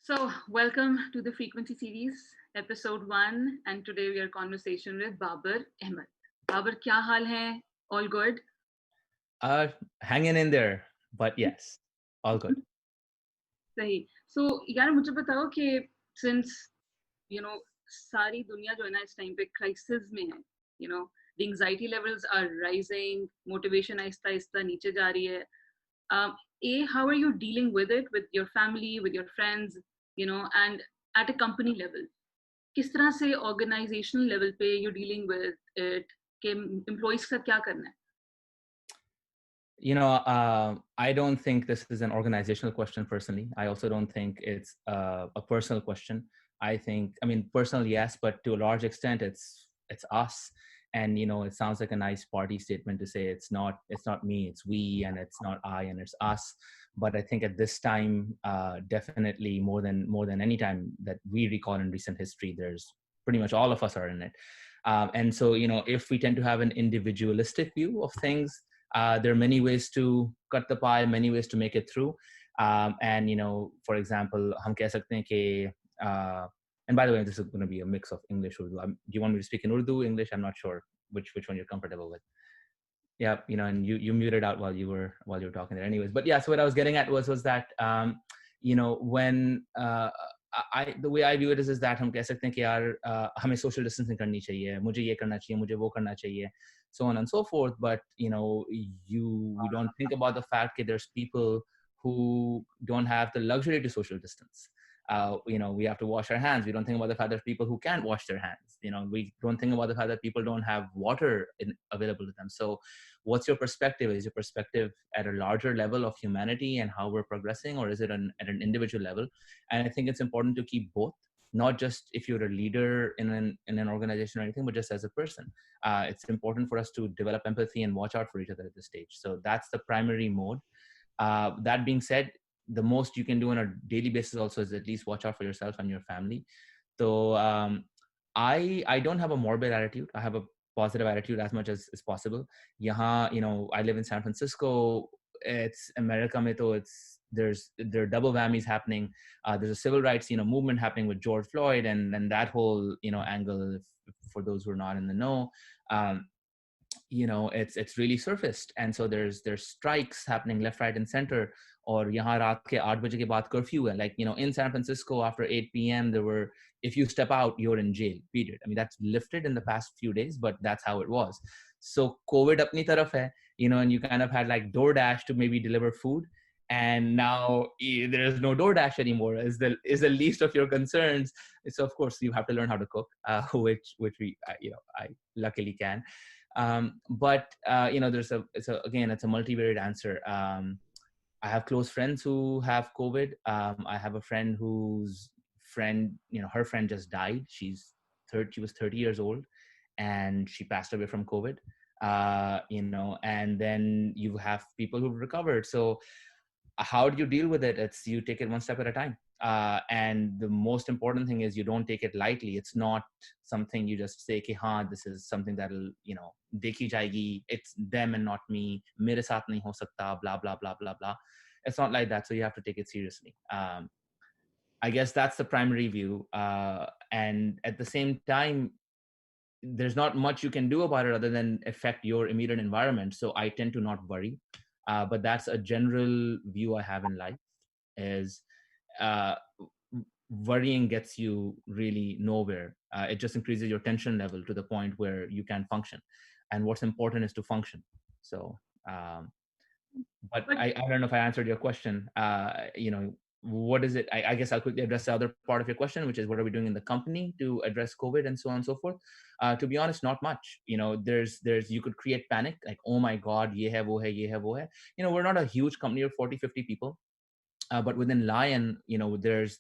So, welcome to the Frequency Series, episode 1, and today we are conversation with Babar Ahmed. Babar, kya hal hai? All good? Uh, Hanging in there, but yes, all good. सही. So, यार मुझे बताओ कि since you know सारी दुनिया जो है ना इस टाइम पे क्राइसिस में है, you know the anxiety levels are rising, motivation Aahista Aahista नीचे जा रही है. um, how are you dealing with it with your family, with your friends, and at a company level? किस तरह से ऑर्गेनाइजेशनल लेवल पे यू डीलिंग विद इट कि employees का क्या करना है? I don't think this is an organizational question personally. I also don't think it's a personal question. Personal, yes, but to a large extent, it's us. And it sounds like a nice party statement to say it's not me, it's we, and it's not I, and it's us. But I think at this time, definitely more than any time that we recall in recent history, there's pretty much all of us are in it. And so, if we tend to have an individualistic view of things, there are many ways to cut the pie, many ways to make it through. And for example, हम कह सकते हैं कि and by the way, this is going to be a mix of English Urdu. Do you want me to speak in Urdu, English? I'm not sure which one you're comfortable with. Yeah, and you muted out while you were talking there. Anyways, but yeah, so what I was getting at was that when I the way I view it is that हम कह सकते हैं कि यार हमें social distancing करनी चाहिए, मुझे ये करना चाहिए, मुझे वो करना चाहिए, so on and so forth. But we don't think about the fact that there's people who don't have the luxury to social distance. We have to wash our hands. We don't think about the fact that people who can't wash their hands. We don't think about the fact that people don't have water available to them. So what's your perspective? Is your perspective at a larger level of humanity and how we're progressing, or is it at an individual level? And I think it's important to keep both, not just if you're a leader in an organization or anything, but just as a person. It's important for us to develop empathy and watch out for each other at this stage. So that's the primary mode. That being said, the most you can do on a daily basis also is at least watch out for yourself and your family. So I don't have a morbid attitude. I have a positive attitude as much as possible. Yahan, I live in San Francisco. It's America mein to there are double whammies happening. There's a civil rights movement happening with George Floyd, and that whole angle, for those who are not in the know. um, it's really surfaced, and so there's strikes happening left, right, and center. Or yahan raat ke 8 baje ke baad curfew hai. Like, in San Francisco after 8 p.m. there were, if you step out, you're in jail, period. I mean, that's lifted in the past few days, but that's how it was. So COVID apni taraf hai, and you kind of had like DoorDash to maybe deliver food, and now there's no DoorDash anymore, is the least of your concerns. So of course you have to learn how to cook, which we I luckily can. But it's a multivariate answer. I have close friends who have COVID. I have a friend whose friend, her friend just died. She was 30 years old, and she passed away from COVID. And then you have people who've recovered. So how do you deal with it? It's, you take it one step at a time. And the most important thing is you don't take it lightly. It's not something you just say, "Ki haan, this is something that'll, dekhi jayegi. It's them and not me. Mere saath nahi ho sakta, blah, blah, blah, blah, blah." It's not like that. So you have to take it seriously. I guess that's the primary view. And at the same time, there's not much you can do about it other than affect your immediate environment. So I tend to not worry. But that's a general view I have in life, is uh, worrying gets you really nowhere. It just increases your tension level to the point where you can't function. And what's important is to function. So, but But I don't know if I answered your question. What is it? I guess I'll quickly address the other part of your question, which is what are we doing in the company to address COVID and so on and so forth. To be honest, not much. There's you could create panic, like, oh my God, ye hai, wo hai, ye hai, wo hai. We're not a huge company of 40, 50 people. But within Lion, there's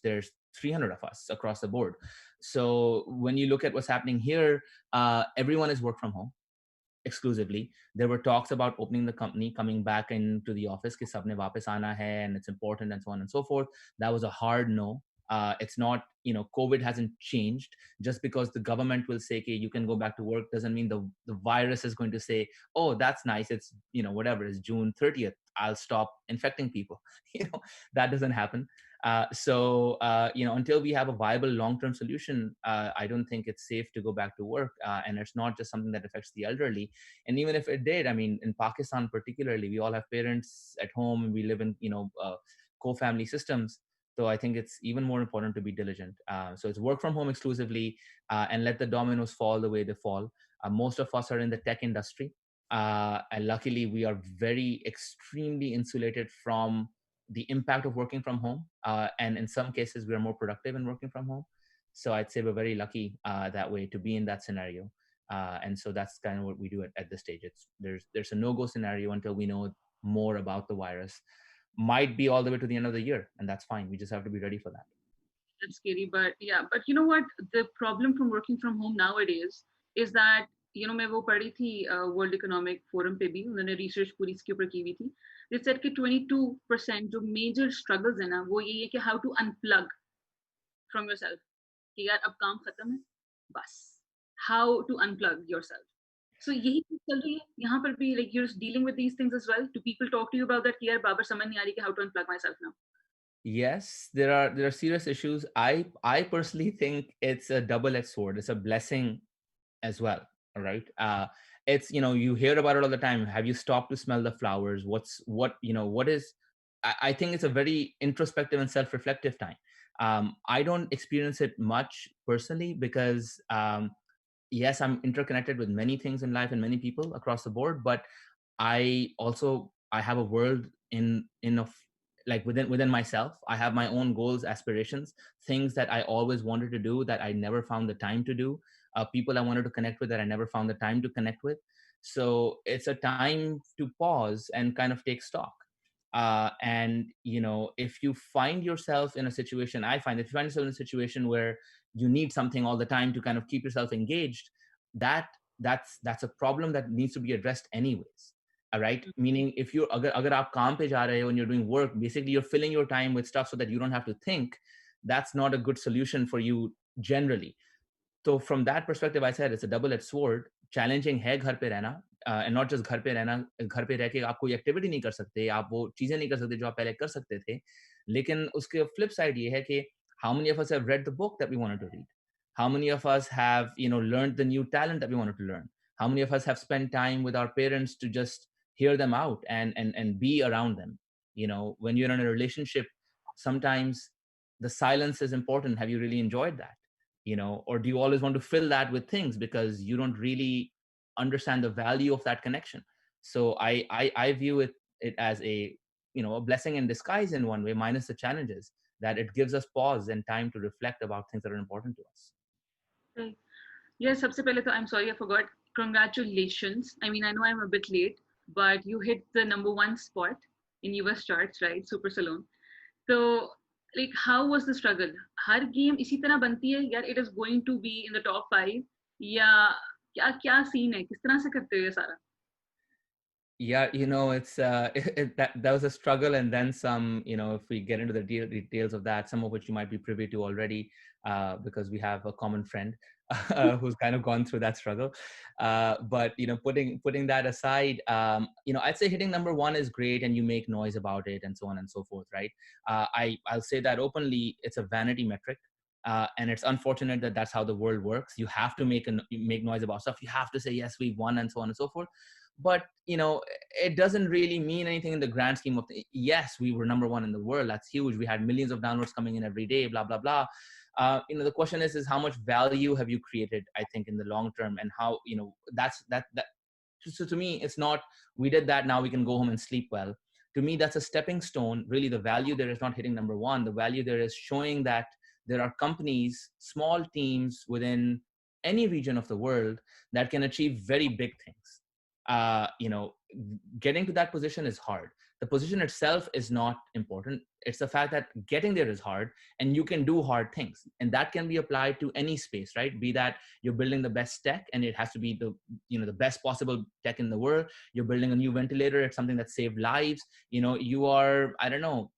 300 of us across the board. So when you look at what's happening here, everyone is work from home exclusively. There were talks about opening the company, coming back into the office, ki sabne wapas aana hai and it's important, and so on and so forth. That was a hard no. It's not, COVID hasn't changed. Just because the government will say, okay, you can go back to work, doesn't mean the virus is going to say, oh, that's nice. It's, whatever, it's June 30th. I'll stop infecting people. That doesn't happen. Until we have a viable long-term solution, I don't think it's safe to go back to work. And it's not just something that affects the elderly. And even if it did, I mean, in Pakistan particularly, we all have parents at home, and we live in co-family systems. So I think it's even more important to be diligent. So it's work from home exclusively, and let the dominoes fall the way they fall. Most of us are in the tech industry, and luckily we are very extremely insulated from the impact of working from home. And in some cases, we are more productive in working from home. So I'd say we're very lucky that way to be in that scenario. And so that's kind of what we do at this stage. There's a no-go scenario until we know more about the virus. Might be all the way to the end of the year, and that's fine. We just have to be ready for that. That's scary, but yeah, but you know what? The problem from working from home nowadays is that मैं वो पढ़ी थी world economic forum पे भी उन्होंने research पूरी इसके ऊपर की हुई थी. They said कि 22% जो मेजर स्ट्रगल्स है ना वो यही है कि how to unplug from yourself कि यार अब काम खत्म है बस how to unplug yourself. So यही चीज चल रही है यहाँ पर भी, like you're dealing with these things as well. Do people talk to you about that कि यार बाबर समझ नहीं आ रही कि how to unplug myself now? Yes, there are serious issues. I personally think it's a double-edged sword. It's a blessing as well. All right. It's, you hear about it all the time. Have you stopped to smell the flowers? What is, I think it's a very introspective and self-reflective time. I don't experience it much personally because, yes, I'm interconnected with many things in life and many people across the board, but I have a world in of like within myself. I have my own goals, aspirations, things that I always wanted to do that I never found the time to do, people I wanted to connect with that I never found the time to connect with. So it's a time to pause and kind of take stock. And if you find yourself in a situation, I find that if you find yourself in a situation where you need something all the time to kind of keep yourself engaged, that's a problem that needs to be addressed anyways. All right, meaning if you're agar aap kaam pe ja rahe ho and you're doing work, basically you're filling your time with stuff so that you don't have to think. That's not a good solution for you generally. So from that perspective, I said it's a double-edged sword. Challenging है घर पे रहना, and not just घर पे रहना, घर पे रह के आप कोई एक्टिविटी नहीं कर सकते, आप वो चीजें नहीं कर सकते जो आप पहले कर सकते थे. लेकिन उसके flip side ये है कि how many of us have read the book that we wanted to read? How many of us have learned the new talent that we wanted to learn? How many of us have spent time with our parents to just hear them out and be around them? When you're in a relationship, sometimes the silence is important. Have you really enjoyed that? Or do you always want to fill that with things because you don't really understand the value of that connection? So I view it as a blessing in disguise in one way, minus the challenges, that it gives us pause and time to reflect about things that are important to us. Right. Yes, सबसे पहले तो I'm sorry I forgot. Congratulations. I mean, I know I'm a bit late, but you hit the #1 spot in US charts, right? Super Salon. So, like, how was the struggle? Her game इसी तरह बनती है यार, it is going to be in the top 5 या क्या scene है, किस तरह से करते हो ये सारा? Yeah, it's that was a struggle, and then some. If we get into the details of that, some of which you might be privy to already, because we have a common friend who's kind of gone through that struggle. But putting that aside, I'd say hitting #1 is great, and you make noise about it, and so on and so forth, right? I'll say that openly. It's a vanity metric. And it's unfortunate that that's how the world works. You have to make noise about stuff. You have to say, yes, we won, and so on and so forth. But it doesn't really mean anything in the grand scheme of things. Yes, we were #1 in the world. That's huge. We had millions of downloads coming in every day, blah blah blah. The question is how much value have you created, I think, in the long term, and how that's that. So to me, it's not we did that, now we can go home and sleep well. To me, that's a stepping stone. Really, the value there is not hitting #1. The value there is showing that there are companies, small teams within any region of the world that can achieve very big things. Getting to that position is hard. The position itself is not important. It's the fact that getting there is hard, and you can do hard things. And that can be applied to any space, right? Be that you're building the best tech, and it has to be the best possible tech in the world. You're building a new ventilator. It's something that saved lives. You are, I don't know,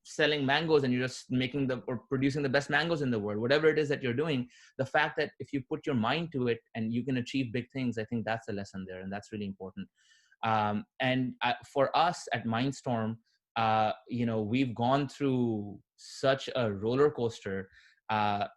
selling mangoes, and you're just making or producing the best mangoes in the world. Whatever it is that you're doing, the fact that if you put your mind to it and you can achieve big things, I think that's a lesson there, and that's really important. And for us at Mindstorm, we've gone through such a roller coaster. And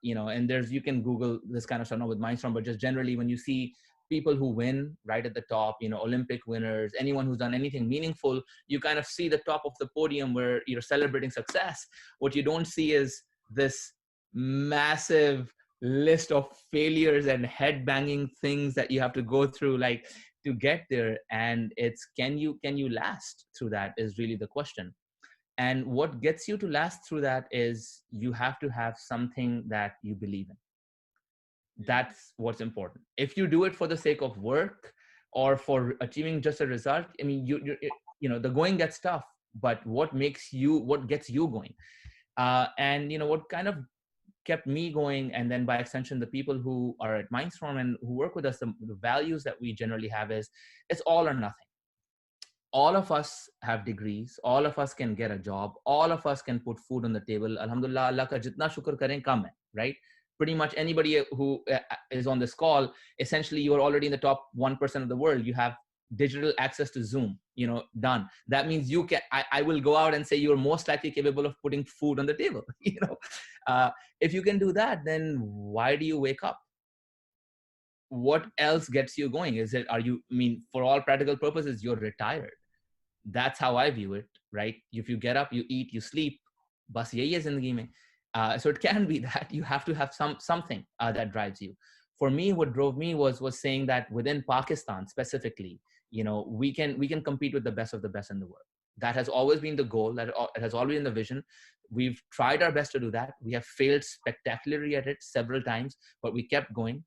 you can Google this kind of stuff, not with Mindstorm, but just generally when you see people who win right at the top, Olympic winners, anyone who's done anything meaningful, you kind of see the top of the podium where you're celebrating success. What you don't see is this massive list of failures and head banging things that you have to go through, like, to get there. And it's, can you last through that is really the question. And what gets you to last through that is you have to have something that you believe in. That's what's important. If you do it for the sake of work or for achieving just a result, I mean, the going gets tough, but what gets you going? And what kind of kept me going, and then by extension the people who are at Mindstorm and who work with us, the values that we generally have is, it's all or nothing. All of us have degrees, all of us can get a job, all of us can put food on the table. Alhamdulillah, Allah ka jitna shukr karen kam hai, right? Pretty much anybody who is on this call, essentially you are already in the top 1% of the world. You have digital access to Zoom, done. That means you can, I will go out and say you're most likely capable of putting food on the table. If you can do that, then why do you wake up? What else gets you going? For all practical purposes, you're retired. That's how I view it, right? If you get up, you eat, you sleep, bas yahi hai zindagi mein. So it can be that you have to have something that drives you. For me, what drove me was saying that within Pakistan specifically, we can compete with the best of the best in the world. That has always been the goal. That it has always been the vision. We've tried our best to do that. We have failed spectacularly at it several times, but we kept going.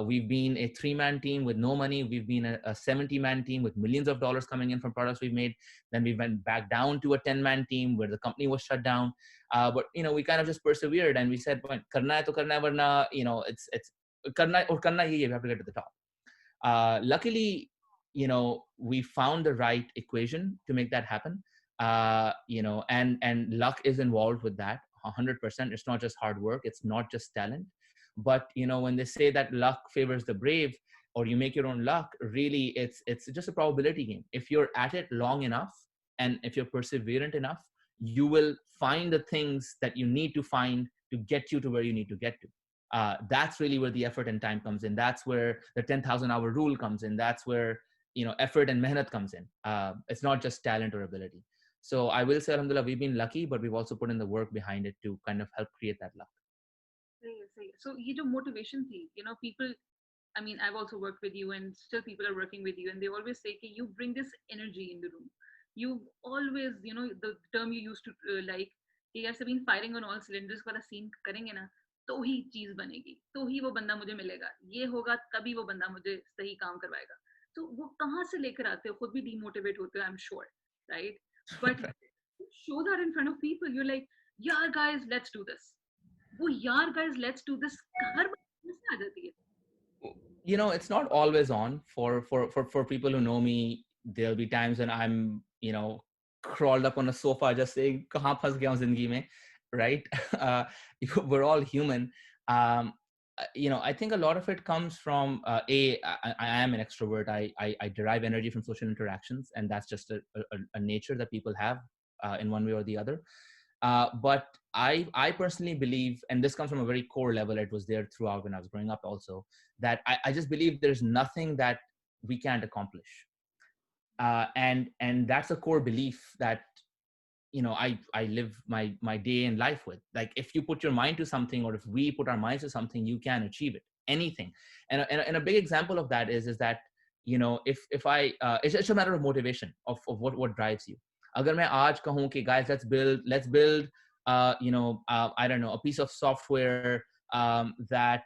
We've been a 3-man team with no money. We've been a 70-man team with millions of dollars coming in from products we've made. Then we went back down to a 10-man team where the company was shut down. But we kind of just persevered, and we said, "Karna hai to karna hai, varna, it's karna or karna hi hai, we have to get to the top." Luckily, we found the right equation to make that happen. And luck is involved with that 100%. It's not just hard work. It's not just talent. But when they say that luck favors the brave, or you make your own luck, really it's just a probability game. If you're at it long enough, and if you're perseverant enough, you will find the things that you need to find to get you to where you need to get to. That's really where the effort and time comes in. That's where the 10,000 hour rule comes in. That's where effort and mehnat comes in. It's not just talent or ability. So I will say, alhamdulillah, we've been lucky, but we've also put in the work behind it to kind of help create that luck. So ये जो motivation थी, people, I mean, I've also worked with you, and still people are working with you, and they always say कि you bring this energy in the room. You always, the term you used to like, कि यार Sabine, firing on all cylinders वाला scene करेंगे ना, तो ही चीज बनेगी, तो ही वो बंदा मुझे मिलेगा, ये होगा तभी वो बंदा मुझे सही काम करवाएगा. तो वो कहाँ से लेकर आते हो? खुद भी demotivate होते हो, I'm sure, right? But show that in front of people. You're like, yeah, guys, let's do this. वो यार guys, let's do this हर बार से आ जाती है. It's not always on. For people who know me, there'll be times when I'm crawled up on a sofa just saying kahan phas gaya hu zindagi mein, right? We're all human. I think a lot of it comes from I am an extrovert. I derive energy from social interactions, and that's just a nature that people have in one way or the other. But I personally believe, and this comes from a very core level, it was there throughout when I was growing up also, that I just believe there's nothing that we can't accomplish. And that's a core belief that, I live my day in life with. Like, if you put your mind to something, or if we put our minds to something, you can achieve it, anything. And a big example of that is that, if I, it's a matter of motivation of what drives you. अगर मैं आज कहूँ कि guys, let's build I don't know, a piece of software that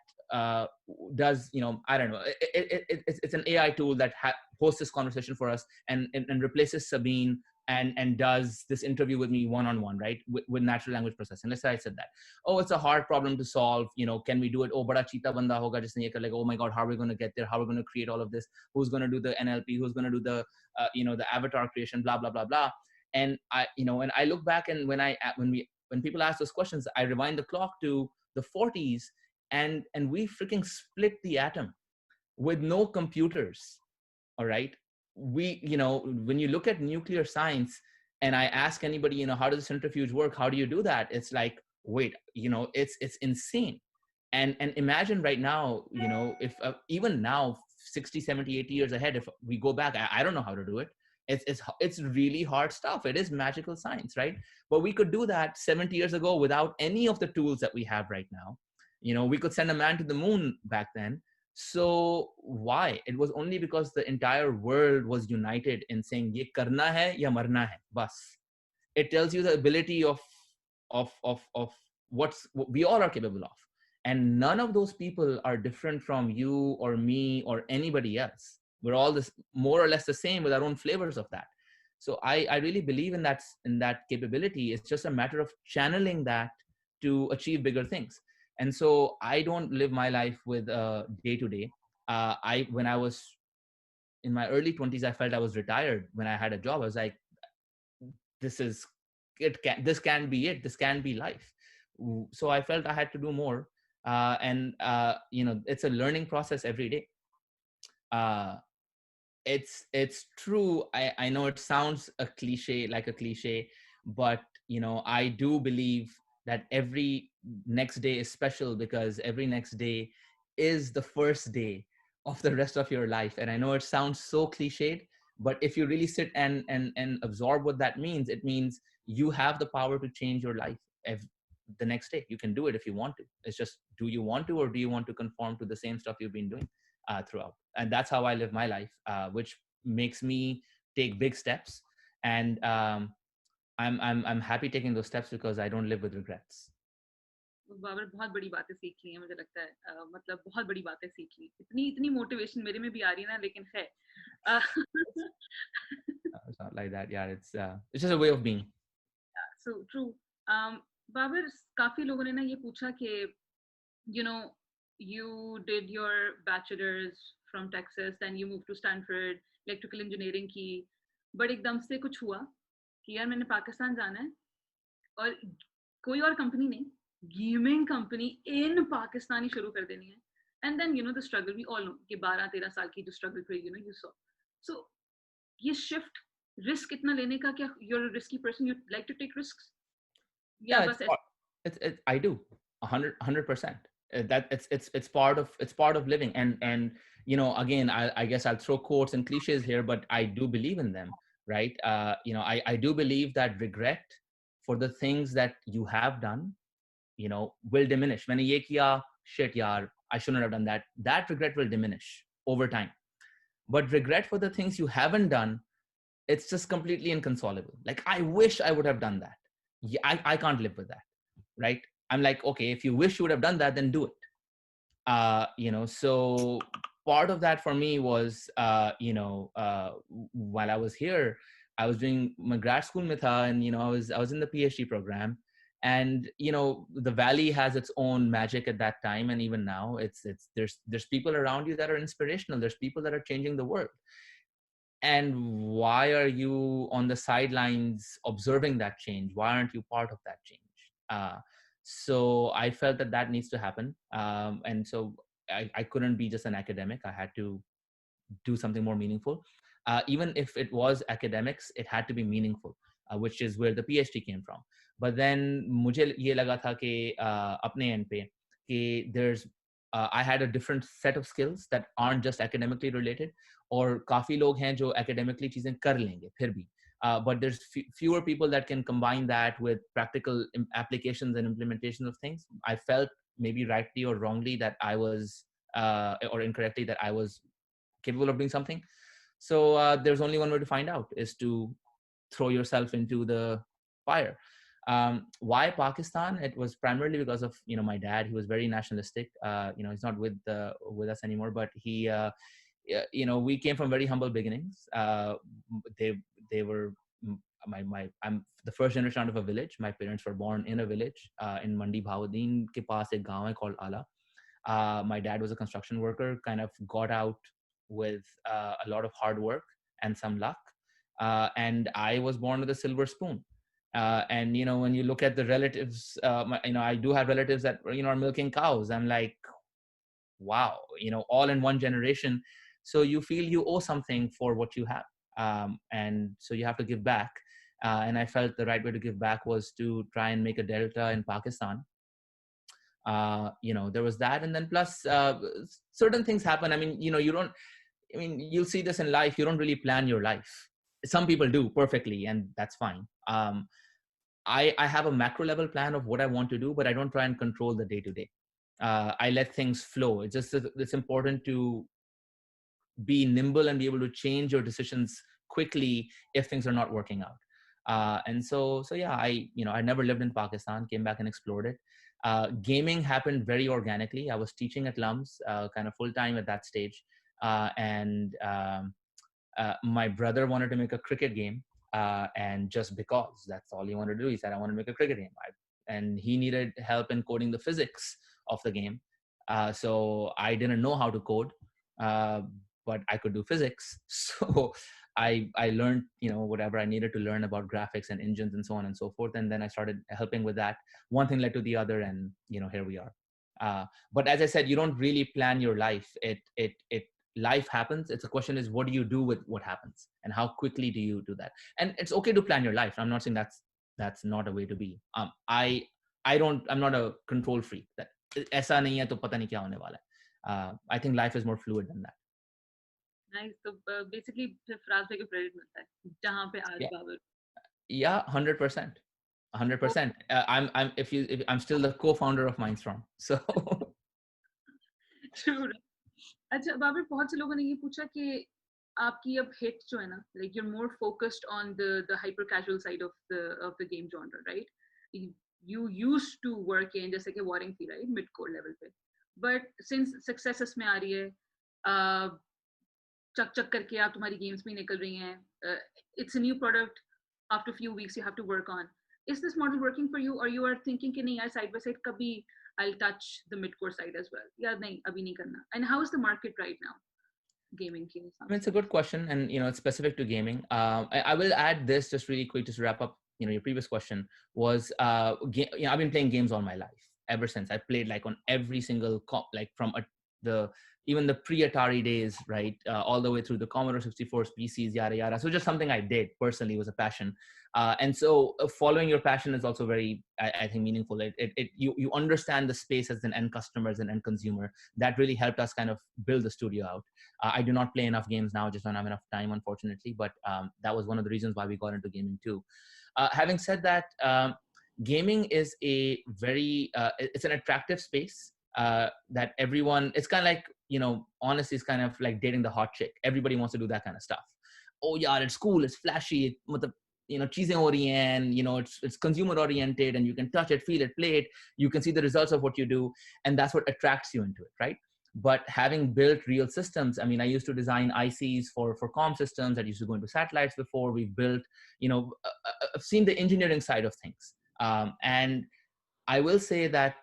does, I don't know, it's an AI tool that hosts this conversation for us and replaces Sabine and does this interview with me one-on-one, right? With natural language processing. Let's say I said that. Oh, it's a hard problem to solve. Can we do it? Oh, bada cheetah banda hoga jisne ye kar lega. Oh my God, how are we going to get there? How are we going to create all of this? Who's going to do the NLP? Who's going to do the, the avatar creation, blah, blah, blah, blah. And when I look back, and when people ask those questions, I rewind the clock to the 40s, and we freaking split the atom with no computers. All right. when you look at nuclear science, and I ask anybody, how does a centrifuge work? How do you do that? It's like, wait, it's insane. And imagine right now, if even now, 60, 70, 80 years ahead, if we go back, I don't know how to do it. It's really hard stuff. It is magical science, right? But we could do that 70 years ago without any of the tools that we have right now. We could send a man to the moon back then. So why? It was only because the entire world was united in saying, ye karna hai ya marna hai, bas. It tells you the ability of what we all are capable of. And none of those people are different from you or me or anybody else. We're all this more or less the same with our own flavors of that. So I really believe in that capability. It's just a matter of channeling that to achieve bigger things. And so I don't live my life with day to day. When I was in my early 20s, I felt I was retired. When I had a job, I was like, this can be it. This can be life. So I felt I had to do more. And it's a learning process every day. It's true. I know it sounds like a cliche, but I do believe that every next day is special, because every next day is the first day of the rest of your life. And I know it sounds so cliched, but if you really sit and absorb what that means, it means you have the power to change your life the next day. You can do it if you want to. It's just, do you want to, or do you want to conform to the same stuff you've been doing throughout? And that's how I live my life, which makes me take big steps. And I'm happy taking those steps because I don't live with regrets. Babar बहुत बड़ी बातें सीख ली हैं, मुझे लगता है, मतलब बहुत बड़ी बातें सीख ली. इतनी मोटिवेशन मेरे में भी आ रही है ना, लेकिन है. It's not like that. Yeah, it's just a way of being. So true. Babar, काफी लोगों ने ना ये पूछा कि you did your bachelor's from Texas, then you moved to Stanford, electrical engineering की, but एकदम से कुछ हुआ कि यार मैंने पाकिस्तान जाना है, और कोई और कंपनी नहीं, गेमिंग कंपनी इन पाकिस्तान ही शुरू कर देनी है. And then the struggle we all know कि 12-13 साल की जो struggle थी, you saw. So ये shift, risk इतना लेने का, क्या you're a risky person, you like to take risks? Yeah, I do 100%. That it's part of living. And again, I guess I'll throw quotes and cliches here, but I do believe in them, right? I do believe that regret for the things that you have done, will diminish. Maine ye kiya, shit yaar, I shouldn't have done that. That regret will diminish over time. But regret for the things you haven't done, it's just completely inconsolable. Like, I wish I would have done that. Yeah, I can't live with that, right? I'm like, okay, if you wish you would have done that, then do it. So part of that for me was, while I was here, I was doing my grad school mein tha, and I was in the PhD program, and the Valley has its own magic at that time, and even now, there's people around you that are inspirational. There's people that are changing the world. And why are you on the sidelines observing that change? Why aren't you part of that change? So I felt that needs to happen. And so I couldn't be just an academic. I had to do something more meaningful. Even if it was academics, it had to be meaningful, which is where the PhD came from. But then मुझे ये लगा था कि अपने end पे कि I had a different set of skills that aren't just academically related. और काफी लोग हैं जो academically चीजें कर लेंगे फिर भी. But there's fewer people that can combine that with practical applications and implementation of things. I felt, maybe rightly or wrongly, that I was, or incorrectly, that I was capable of doing something. So there's only one way to find out, is to throw yourself into the fire. Why Pakistan? It was primarily because of my dad. He was very nationalistic. He's not with us anymore, but he we came from very humble beginnings. They were I'm the first generation out of a village. My parents were born in a village in Mandi Bhawadeen ke paas ek gaon hai called Ala. My dad was a construction worker, kind of got out with a lot of hard work and some luck. And I was born with a silver spoon. And when you look at the relatives, I do have relatives that are milking cows. I'm like, wow, all in one generation. So you feel you owe something for what you have, and so you have to give back. And I felt the right way to give back was to try and make a delta in Pakistan. There was that, and then plus certain things happen. I mean, you don't. I mean, you'll see this in life. You don't really plan your life. Some people do perfectly, and that's fine. I have a macro level plan of what I want to do, but I don't try and control the day to day. I let things flow. It's just that it's important to be nimble and be able to change your decisions quickly if things are not working out. And so yeah, I never lived in Pakistan, came back and explored it. Gaming happened very organically. I was teaching at LUMS, kind of full time at that stage, and my brother wanted to make a cricket game, and just because that's all he wanted to do, he said, I want to make a cricket game. And he needed help in coding the physics of the game. So I didn't know how to code, uh, but I could do physics. So I learned, whatever I needed to learn about graphics and engines and so on and so forth. And then I started helping with that. One thing led to the other, and here we are. But as I said, you don't really plan your life. Life happens. It's a question is, what do you do with what happens, and how quickly do you do that? And it's okay to plan your life. I'm not saying that's not a way to be. I'm not a control freak. That ऐसा नहीं है तो पता नहीं क्या होने वाला है. I think life is more fluid than that. Nice. So basically, फिर फराज भाई को credit मिलता है जहाँ पे आज Babar. Yeah, 100%. 100%. I'm still the co-founder of Mindstorm. So True. अच्छा बाबर, बहुत से लोगों ने ये पूछा कि आपकी अब हिट जो है ना, like you're more focused on the hyper casual side of the game genre, right? You used to work in जैसे कि warring थी, right, mid core level पे, but since success इसमें आ रही है, चक चक करके आप तुम्हारी games में निकल रही हैं, it's a new product, after a few weeks you have to work on. Is this model working for you, or you are thinking कि नहीं यार side by side कभी I'll touch the mid-core side as well? Yeah, nahin, abhi nahi karna. And how is the market right now? Gaming. I mean, it's a good question, and it's specific to gaming. I will add this just really quick, just to wrap up. Your previous question was, I've been playing games all my life ever since. I played like on every single like from even the pre-Atari days, right, all the way through the Commodore 64's PCs, yada yada. So just something I did personally, was a passion. And so following your passion is also very, I think, meaningful. You understand the space as an end customer, as an end consumer. That really helped us kind of build the studio out. I do not play enough games now, just don't have enough time, unfortunately. But that was one of the reasons why we got into gaming too. Having said that, gaming is a very, it's an attractive space that everyone, it's kind of like, honestly, it's kind of like dating the hot chick. Everybody wants to do that kind of stuff. Oh yeah, it's cool, it's flashy, cheesing orient, it's consumer oriented, and you can touch it, feel it, play it. You can see the results of what you do, and that's what attracts you into it, right? But having built real systems, I mean, I used to design ICs for comm systems that used to go into satellites before. We've built, I've seen the engineering side of things, and I will say that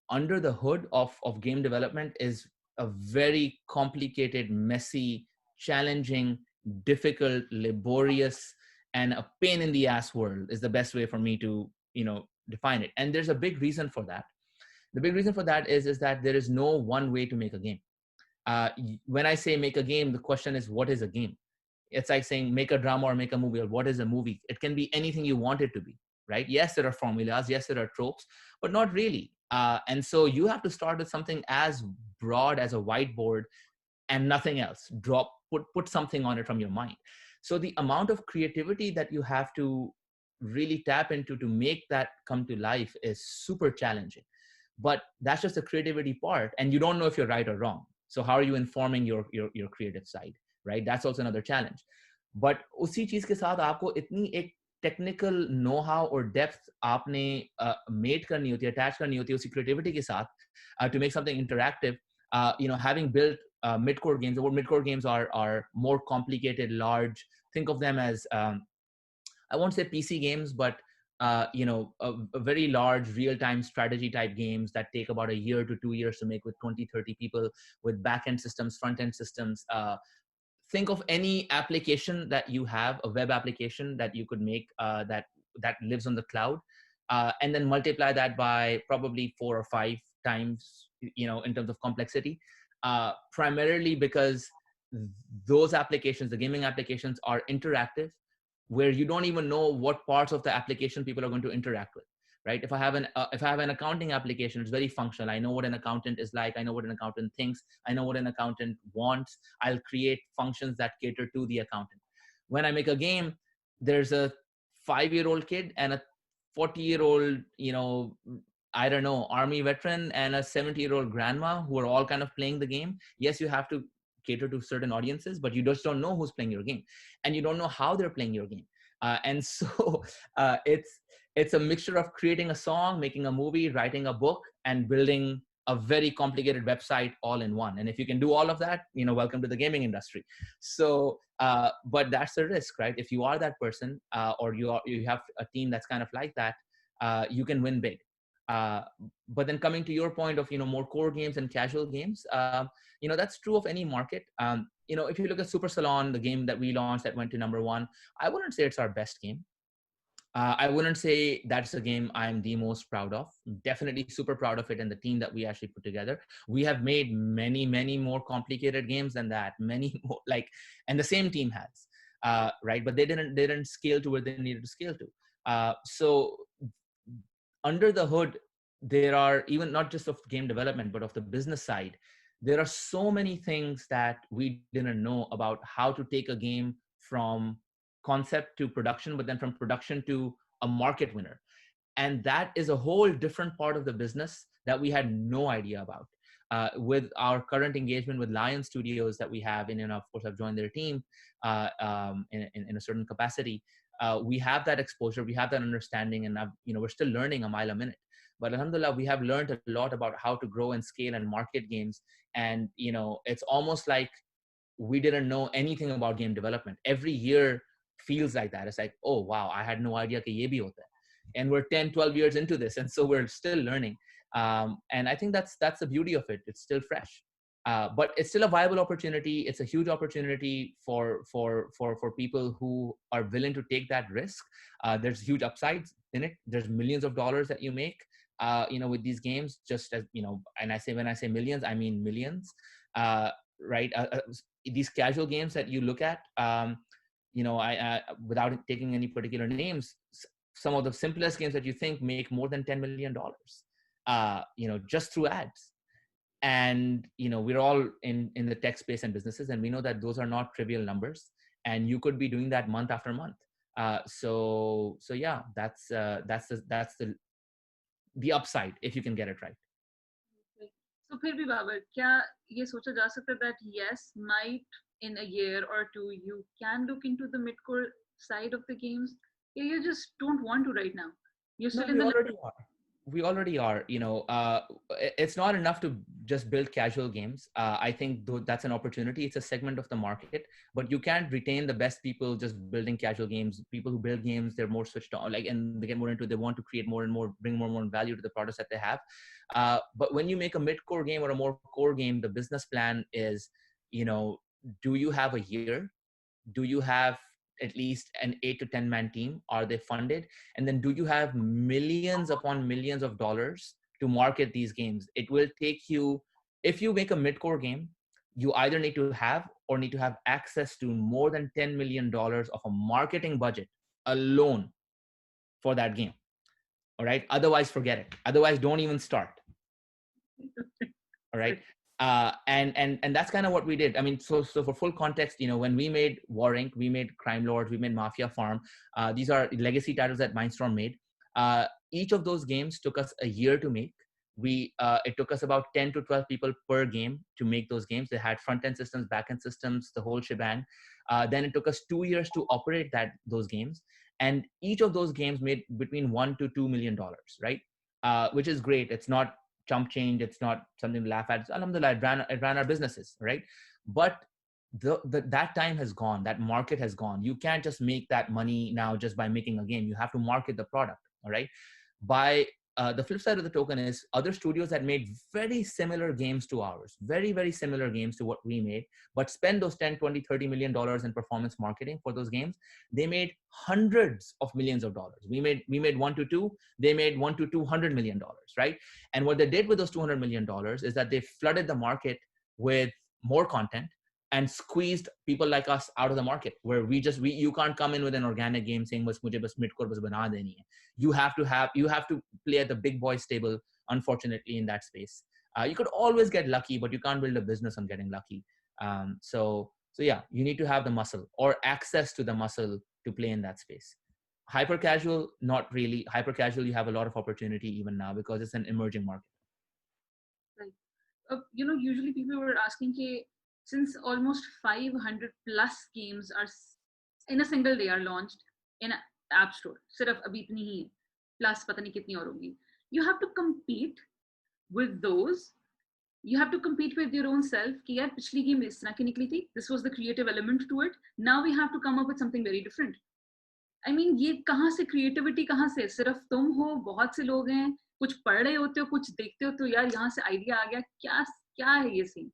under the hood of game development is a very complicated, messy, challenging, difficult, laborious, and a pain in the ass world is the best way for me to define it. And there's a big reason for that. The big reason for that is that there is no one way to make a game. When I say make a game, the question is, what is a game? It's like saying make a drama or make a movie, or what is a movie? It can be anything you want it to be, right? Yes, there are formulas, yes, there are tropes, but not really. And so you have to start with something as broad as a whiteboard and nothing else. Put something on it from your mind. So the amount of creativity that you have to really tap into to make that come to life is super challenging. But that's just the creativity part, and you don't know if you're right or wrong. So how are you informing your creative side, right? That's also another challenge. But उसी चीज के साथ आपको इतनी एक technical know-how or depth आपने mate करनी होती है, attach करनी होती है उसी creativity के साथ to make something interactive. Having built mid-core games, or mid-core games are more complicated, large. Think of them as I won't say PC games, but a very large real-time strategy type games that take about a year to 2 years to make, with 20-30 people, with back-end systems, front-end systems. Think of any application that you have, a web application that you could make that lives on the cloud, and then multiply that by probably 4 or 5 times, in terms of complexity. Primarily because those applications, the gaming applications, are interactive, where you don't even know what parts of the application people are going to interact with, right? If I have an accounting application, it's very functional. I know what an accountant is like. I know what an accountant thinks. I know what an accountant wants. I'll create functions that cater to the accountant. When I make a game, there's a 5-year-old kid and a 40-year-old, I don't know, army veteran and a 70-year-old grandma who are all kind of playing the game. Yes, you have to cater to certain audiences, but you just don't know who's playing your game, and you don't know how they're playing your game. And so it's a mixture of creating a song, making a movie, writing a book, and building a very complicated website all in one. And if you can do all of that, welcome to the gaming industry. So, but that's the risk, right? If you are that person, or you have a team that's kind of like that, you can win big. But then coming to your point of, more core games and casual games, that's true of any market. If you look at Super Salon, the game that we launched that went to #1, I wouldn't say it's our best game. I wouldn't say that's a game I'm the most proud of. Definitely super proud of it and the team that we actually put together. We have made many, many more complicated games than that. Many more, and the same team has, right? But they didn't scale to where they needed to scale to. So under the hood, there are, even not just of game development, but of the business side, there are so many things that we didn't know about how to take a game from concept to production, but then from production to a market winner. And that is a whole different part of the business that we had no idea about. With our current engagement with Lion Studios that we have, and of course I've joined their team in a certain capacity. We have that exposure, we have that understanding, and we're still learning a mile a minute. But alhamdulillah, we have learned a lot about how to grow and scale and market games. And it's almost like we didn't know anything about game development. Every year feels like that. It's like, oh wow, I had no idea कि ये भी होता है. And we're 10-12 years into this, and so we're still learning. And I think that's the beauty of it. It's still fresh. But it's still a viable opportunity. It's a huge opportunity for people who are willing to take that risk. There's huge upsides in it. There's millions of dollars that you make, with these games. Just as and when I say millions, I mean millions. Right? These casual games that you look at, without taking any particular names, some of the simplest games that you think make more than $10 million, just through ads. And we're all in the tech space and businesses, and we know that those are not trivial numbers, and you could be doing that month after month. So yeah, that's the upside if you can get it right. So फिर भी बाबर, क्या ये सोचा जा सकता है that yes, might in a year or two you can look into the mid-core side of the games? You just don't want to right now. You're still in the we already are. It's not enough to just build casual games. I think that's an opportunity. It's a segment of the market, but you can't retain the best people just building casual games. People who build games, they're more switched on, and they get more into it. They want to create more and more, bring more and more value to the products that they have. But when you make a mid-core game or a more core game, the business plan is, do you have a year? Do you have at least an 8 to 10 man team? Are they funded? And then do you have millions upon millions of dollars to market these games? It will take you, if you make a mid-core game, you either need to have access to more than $10 million of a marketing budget alone for that game. All right. Otherwise, forget it. Otherwise, don't even start. All right. And that's kind of what we did. I mean, so for full context, when we made War Inc., we made Crime Lords, we made Mafia Farm. These are legacy titles that Mindstorm made. Each of those games took us a year to make. It took us about 10 to 12 people per game to make those games. They had front-end systems, back-end systems, the whole shebang. Then it took us 2 years to operate those games. And each of those games made between $1 to $2 million, right? Which is great. It's not chump change. It's not something to laugh at. Alhamdulillah, it ran our businesses, right? But that time has gone. That market has gone. You can't just make that money now just by making a game. You have to market the product, all right? By the flip side of the token is other studios that made very similar games to ours, very, very similar games to what we made, but spend those 10, 20, $30 million in performance marketing for those games. They made hundreds of millions of dollars. We made 1 to 2, they made $1 to $200 million, right? And what they did with those $200 million is that they flooded the market with more content. and squeezed people like us out of the market, where you can't come in with an organic game saying bas mujhe bas midcore bas bana deni hai. You have to play at the big boys table, unfortunately, in that space. You could always get lucky, but you can't build a business on getting lucky. So yeah, you need to have the muscle or access to the muscle to play in that space. Hyper casual, not really. Hyper casual, you have a lot of opportunity even now because it's an emerging market. Right. Usually people were asking, since almost 500 plus games are in a single day are launched in an app store, सिर्फ अभी इतनी ही है, plus पता नहीं कितनी और होंगी. You have to compete with those. You have to compete with your own self कि यार पिछली गेम इस तरह की निकली थी, this was the creative element to it, now we have to come up with something very different. I mean, ये कहाँ से creativity, कहाँ से? सिर्फ तुम हो, बहुत से लोग हैं, कुछ पढ़ रहे होते हो, कुछ देखते हो तो यार यहाँ से आइडिया आ गया, क्या है ये scene?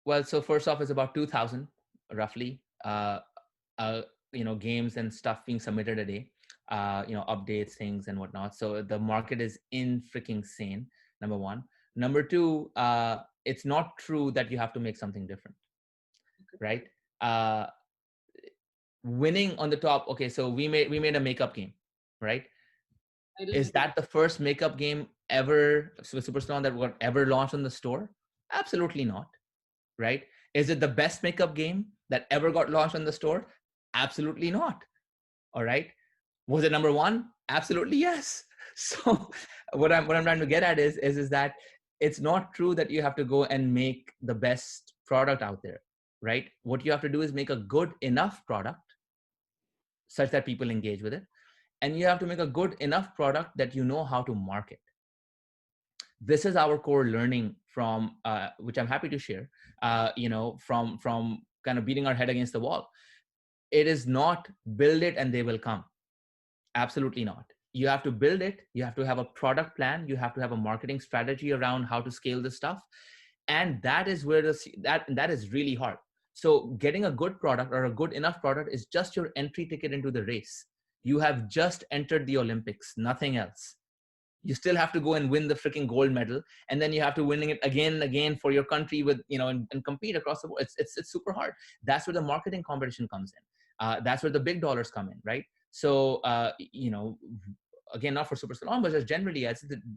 Well, so first off, it's about 2,000 roughly, games and stuff being submitted a day, updates, things and whatnot. So the market is in freaking sane, number one. Number two, it's not true that you have to make something different, right? Winning on the top. Okay, so we made a makeup game, right? Is that the first makeup game ever, Superstone, that got ever launched on the store? Absolutely not, right? Is it the best makeup game that ever got launched on the store? Absolutely not. All right. Was it number one? Absolutely yes. So what I'm trying to get at is that it's not true that you have to go and make the best product out there, right? What you have to do is make a good enough product such that people engage with it. And you have to make a good enough product that you know how to market. This is our core learning from, which I'm happy to share, from kind of beating our head against the wall. It is not build it and they will come. Absolutely not. You have to build it. You have to have a product plan. You have to have a marketing strategy around how to scale this stuff. And that is where that is really hard. So getting a good product or a good enough product is just your entry ticket into the race. You have just entered the Olympics, nothing else. You still have to go and win the freaking gold medal, and then you have to win it again and again for your country with, and compete across the board. It's super hard. That's where the marketing competition comes in. That's where the big dollars come in, right? So again, not for Super Salon, but just generally,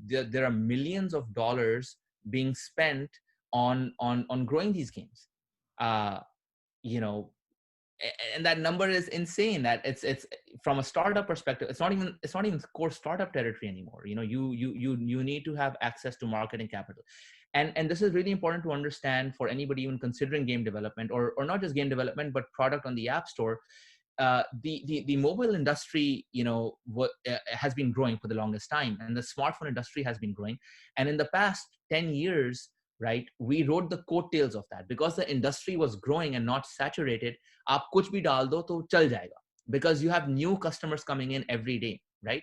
there are millions of dollars being spent on growing these games. And that number is insane. That it's from a startup perspective, it's not even core startup territory anymore. You need to have access to marketing capital, and this is really important to understand for anybody even considering game development, or not just game development but product on the app store. The mobile industry has been growing for the longest time, and the smartphone industry has been growing, and in the past 10 years, right, we rode the coattails of that because the industry was growing and not saturated. Aap kuch bhi dal do to chal jayega, because you have new customers coming in every day, right?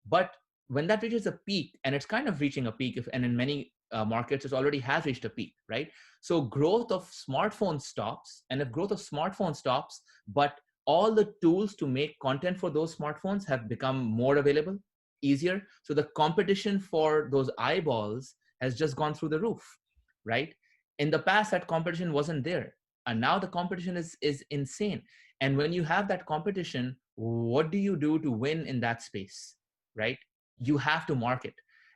But when that reaches a peak, and it's kind of reaching a peak, and in many markets it already has reached a peak, right? So growth of smartphones stops, and if growth of smartphones stops, but all the tools to make content for those smartphones have become more available, easier, so the competition for those eyeballs has just gone through the roof, right? In the past, that competition wasn't there, and now the competition is insane. And when you have that competition, what do you do to win in that space, right? You have to market.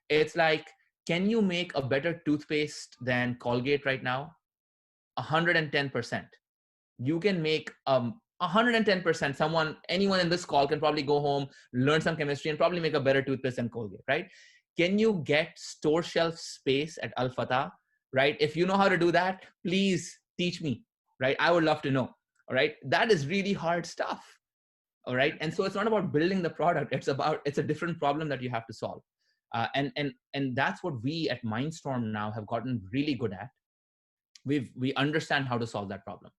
It's like, can you make a better toothpaste than Colgate right now? 110%. You can make 110%. Anyone in this call can probably go home, learn some chemistry, and probably make a better toothpaste than Colgate, right? Can you get store shelf space at Al Fatah, right? If you know how to do that, please teach me, right? I would love to know, all right? That is really hard stuff, all right? And so it's not about building the product. It's a different problem that you have to solve. And that's what we at Mindstorm now have gotten really good at. We understand how to solve that problem.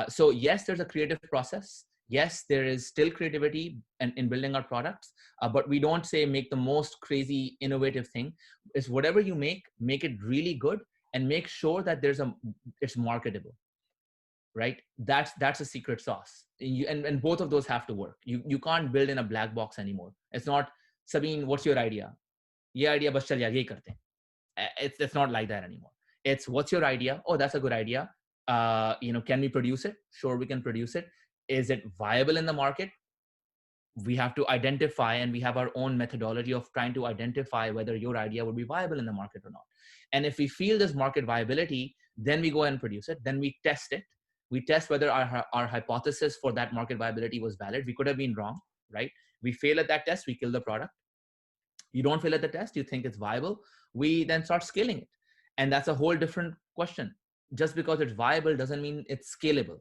So yes, there's a creative process. Yes, there is still creativity in building our products, but we don't say make the most crazy innovative thing. It's whatever you make it really good, and make sure that it's marketable, right? That's a secret sauce. And both of those have to work. You can't build in a black box anymore. It's not, Sabine, what's your idea? Ye idea bas chal yaar ye karte hain. It's not like that anymore. It's, what's your idea? Oh, that's a good idea. Can we produce it? Sure, we can produce it. Is it viable in the market? We have to identify, and we have our own methodology of trying to identify whether your idea would be viable in the market or not. And if we feel there's market viability, then we go and produce it. Then we test it. We test whether our hypothesis for that market viability was valid. We could have been wrong, right? We fail at that test, we kill the product. You don't fail at the test, you think it's viable, we then start scaling it. And that's a whole different question. Just because it's viable doesn't mean it's scalable.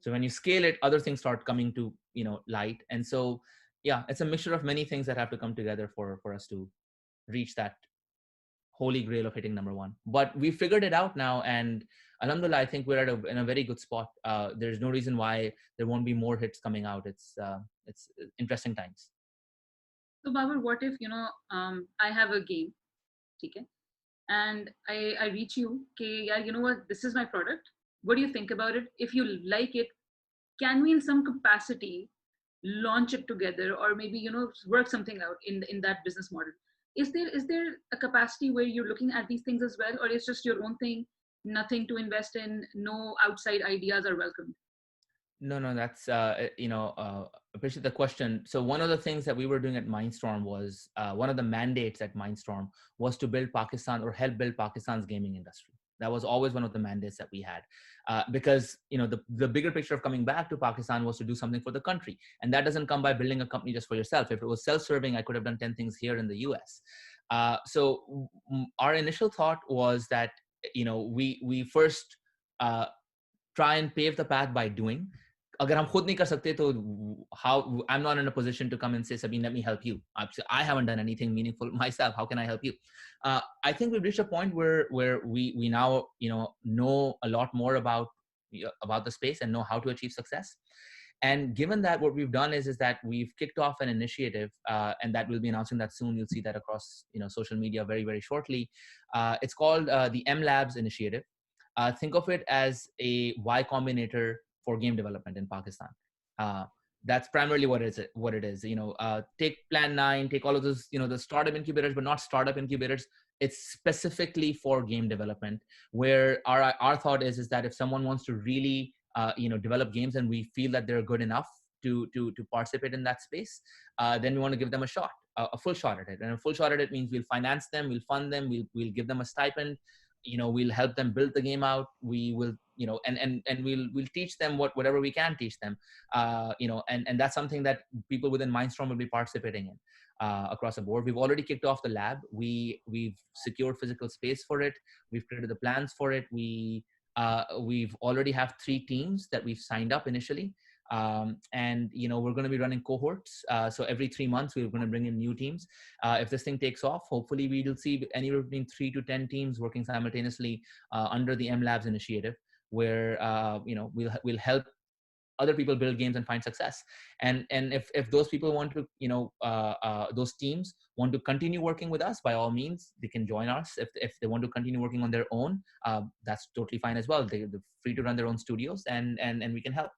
So when you scale it, other things start coming to light. And so yeah, it's a mixture of many things that have to come together for us to reach that holy grail of hitting number one. But we figured it out now, and alhamdulillah, I think we're in a very good spot. There's no reason why there won't be more hits coming out. It's interesting times. So Babar, what if I have a game, okay, and I reach you, okay, yeah, you know what, this is my product. What do you think about it? If you like it, can we in some capacity launch it together, or maybe work something out in that business model? Is there a capacity where you're looking at these things as well, or it's just your own thing, nothing to invest in, no outside ideas are welcomed? No, that's appreciate the question. So one of the things that we were doing at Mindstorm was one of the mandates at Mindstorm was to build Pakistan, or help build Pakistan's gaming industry. That was always one of the mandates that we had, because the bigger picture of coming back to Pakistan was to do something for the country, and that doesn't come by building a company just for yourself. If it was self-serving, I could have done 10 things here in the US. So our initial thought was that we first try and pave the path by doing. अगर हम खुद नहीं कर सकते तो how I'm not in a position to come and say, Sabine, let me help you. I haven't done anything meaningful myself. How can I help you? I think we've reached a point where we now know a lot more about the space and know how to achieve success. And given that, what we've done is that we've kicked off an initiative, and that we'll be announcing that soon. You'll see that across social media very, very shortly. It's called the M Labs Initiative. Think of it as a Y Combinator for game development in Pakistan. That's primarily what it is. Take Plan 9, take all of those, the startup incubators, but not startup incubators. It's specifically for game development, where our thought is that if someone wants to really, develop games, and we feel that they're good enough to participate in that space, then we want to give them a shot, a full shot at it. And a full shot at it means we'll finance them, we'll fund them, we'll give them a stipend. We'll help them build the game out. We will, and we'll teach them whatever we can teach them, and that's something that people within Mindstorm will be participating in across the board. We've already kicked off the lab. We've secured physical space for it. We've created the plans for it. We've already have 3 teams that we've signed up initially. And we're going to be running cohorts, so every 3 months we're going to bring in new teams. If this thing takes off, hopefully we will see anywhere between 3 to 10 teams working simultaneously under the M Labs initiative, where we'll help other people build games and find success. And if those people want to, those teams want to continue working with us, by all means they can join us. If they want to continue working on their own, that's totally fine as well. They're free to run their own studios, and we can help.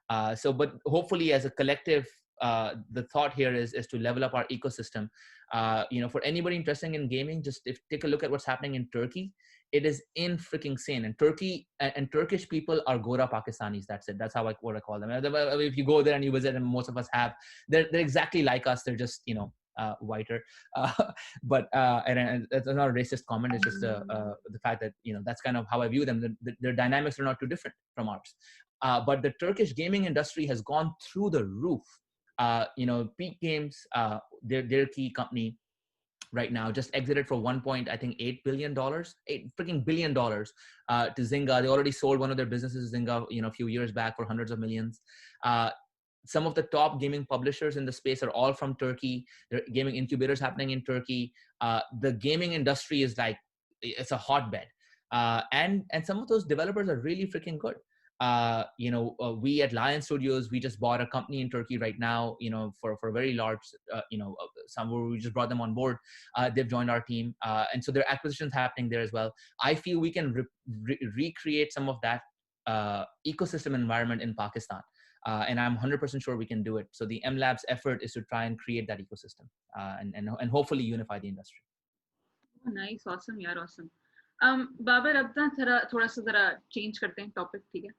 But hopefully as a collective, the thought here is to level up our ecosystem. For anybody interested in gaming, just take a look at what's happening in Turkey. It is in freaking sane. And Turkey and Turkish people are Gora Pakistanis. That's it. That's what I call them. If you go there and you visit, and most of us have, they're exactly like us. They're just whiter, and it's not a racist comment. It's just the fact that that's kind of how I view them. Their dynamics are not too different from ours. But the Turkish gaming industry has gone through the roof. Peak Games, their key company right now just exited for $1.8 billion, $8 billion to Zynga. They already sold one of their businesses, Zynga, a few years back for hundreds of millions. Some of the top gaming publishers in the space are all from Turkey. There are gaming incubators happening in Turkey. The gaming industry is it's a hotbed. And some of those developers are really freaking good. We at Lion Studios, we just bought a company in Turkey right now, for a very large, we just brought them on board. They've joined our team. And so there are acquisitions happening there as well. I feel we can recreate some of that ecosystem environment in Pakistan. And I'm 100% sure we can do it. So the M Labs effort is to try and create that ecosystem, and hopefully unify the industry. Oh, nice. Awesome. Yeah, awesome. Babar अब ना थोड़ा सा जरा change करते हैं topic, ठीक है?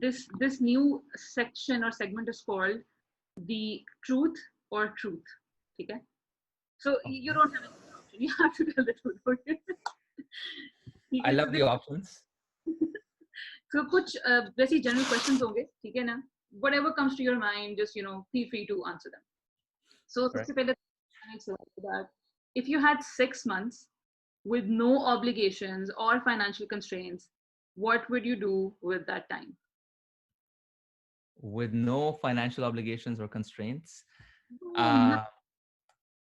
This new section or segment is called the truth or truth, ठीक है? So you Okay. don't have any option. You have to tell the truth. Okay? ठीक I है, love the options. so कुछ वैसे general questions होंगे, ठीक है ना? Whatever comes to your mind, just feel free to answer them. So Right. सबसे पहले that if you had 6 months with no obligations or financial constraints, what would you do with that time? With no financial obligations or constraints, Oh, no. uh,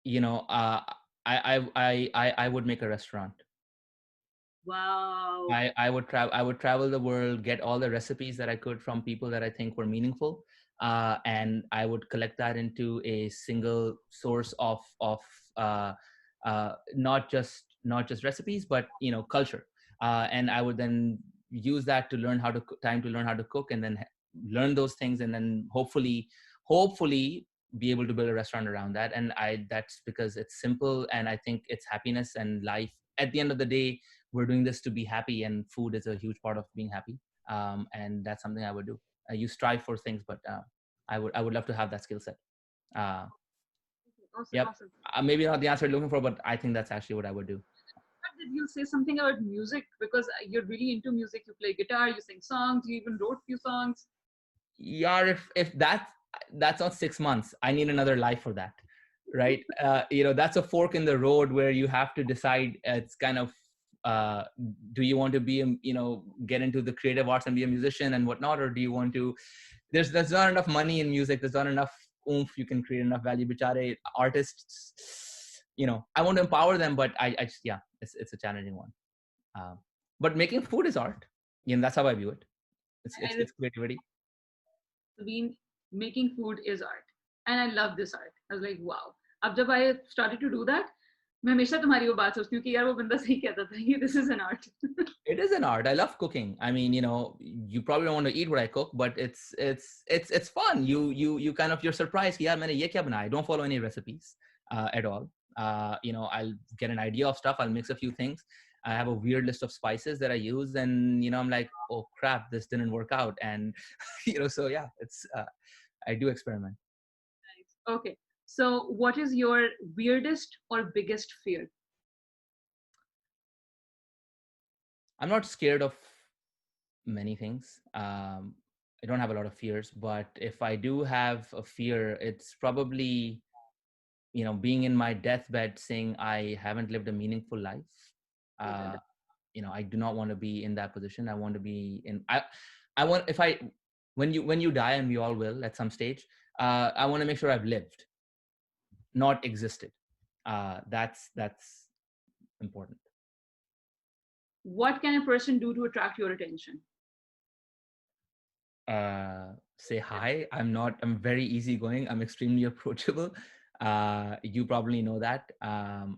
you know, I would make a restaurant. Wow. I would travel the world, get all the recipes that I could from people that I think were meaningful, and I would collect that into a single source of uh, not just recipes, but culture. And I would then use that to learn how to time to learn how to cook, and then learn those things, and then hopefully be able to build a restaurant around that. And that's because it's simple, and I think it's happiness and life. At the end of the day, we're doing this to be happy, and food is a huge part of being happy. And that's something I would do. You strive for things, but I would love to have that skill set. uh, Awesome, yep. awesome. Maybe not the answer you're looking for, but I think that's actually what I would do. But did you say something about music? Because you're really into music. You play guitar, you sing songs, you even wrote few songs. Yeah, if that's not 6 months, I need another life for that, right? That's a fork in the road where you have to decide. It's kind of, do you want to be get into the creative arts and be a musician and whatnot, or do you want to, there's not enough money in music, there's not enough oomph, you can create enough value. Bichare artists, I want to empower them, but I just, yeah, it's a challenging one. But making food is art. That's how I view it. it's I it's, it's creativity. mean, making food is art, and I love this art. I was like, wow. अब जब I started to do that, मैं हमेशा तुम्हारी वो बात सोचती हूँ कि यार वो बंदा सही कहता था कि this is an art. It is an art. I love cooking. I mean, you probably don't want to eat what I cook, but it's fun. You kind of, you're surprised. Yeah, मैंने ये क्या बनाया? I don't follow any recipes at all. I'll get an idea of stuff. I'll mix a few things. I have a weird list of spices that I use, and I'm like, oh crap, this didn't work out. And so yeah, it's I do experiment. Nice. Okay. So, what is your weirdest or biggest fear? I'm not scared of many things. I don't have a lot of fears, but if I do have a fear, it's probably being in my deathbed saying I haven't lived a meaningful life. uh I do not want to be in that position. I want to be in, I want, if I when you die, and we all will at some stage, I want to make sure I've lived, not existed. That's important. What can a person do to attract your attention? Say hi. I'm very easygoing, I'm extremely approachable. You probably know that. I'm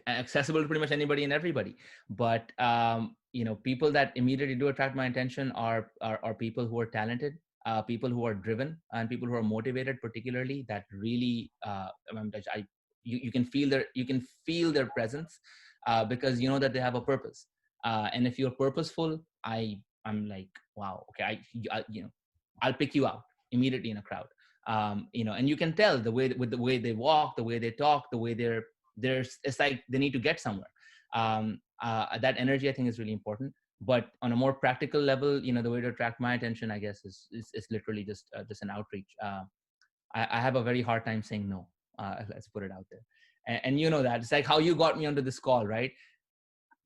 accessible to pretty much anybody and everybody. But people that immediately do attract my attention are people who are talented, people who are driven, and people who are motivated, particularly, that really, you can feel their presence, because you know that they have a purpose. And if you're purposeful, I'm like, wow, okay, I'll pick you out immediately in a crowd. And you can tell with the way they walk, the way they talk, the way there's, it's like they need to get somewhere. That energy, I think, is really important. But on a more practical level, the way to attract my attention, I guess, is literally just an outreach. I have a very hard time saying no. Let's put it out there. And you know that it's like how you got me onto this call, right?